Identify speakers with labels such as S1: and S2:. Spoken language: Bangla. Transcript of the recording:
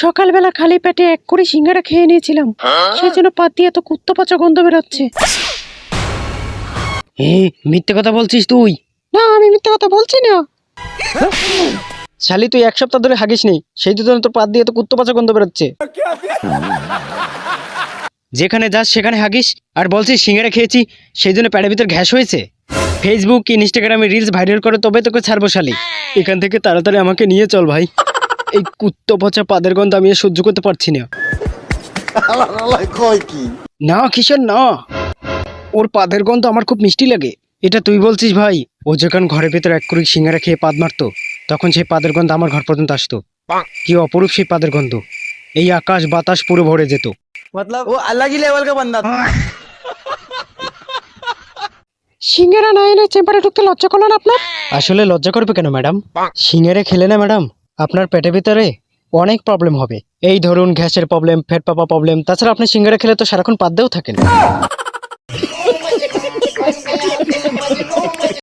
S1: সকালবেলা খালি পেটে এক করে সিঙ্গারা খেয়ে নিয়েছিলাম, সেই জন্য পাত দিয়ে এত কুত্তো পচা গন্ধ বেরোচ্ছে।
S2: মিথ্যে কথা বলছিস তুই?
S1: না, আমি মিথ্যে কথা বলছি না।
S2: শালি তুই এক সপ্তাহ ধরে হাগিস নি, সেই জন্য তোর পাত দিয়ে তো কুত্তো পচা গন্ধ বেরোচ্ছে। যেখানে যাস সেখানে হাগিস আর বলছিস সিঙ্গারা খেয়েছি সেই জন্য পেটের ভিতর গ্যাস হয়েছে। ফেসবুক ইনস্টাগ্রামে রিলস ভাইরাল করে তবে তোকে ছাড়বো শালি। এখান থেকে তাড়াতাড়ি আমাকে নিয়ে চল ভাই, এই কুত্তো পচা পাদের গন্ধ আমি আর সহ্য করতে পারছি না। না কিশোর না, ওর পাদের গন্ধ আমার খুব মিষ্টি লাগে। এটা তুই বলছিস ভাই? ও যখন ঘরের ভিতর এক কুড়ি সিঙ্গারা খেয়ে পাদ মারতো তখন সেই পাদের গন্ধ আমার ঘর পর্যন্ত আসতো। কি অপরূপ সেই পাদের গন্ধ, এই আকাশ বাতাস পুরো ভরে যেত।
S3: मतलब वो अलग ही लेवल का बंदा था।
S1: সিঙ্গারা না এনে চেম্বারে ঢুকতে লজ্জা করলো না আপনার?
S2: আসলে লজ্জা করবে কেন ম্যাডাম? সিঙ্গারা খেলে না ম্যাডাম আপনার পেটের ভিতরে অনেক প্রবলেম হবে। এই ধরুন গ্যাসের প্রবলেম, পেট পাপা প্রবলেম, তাছাড়া আপনি সিঙ্গারা খেলে তো সারাক্ষণ পাদ্দেও থাকেন।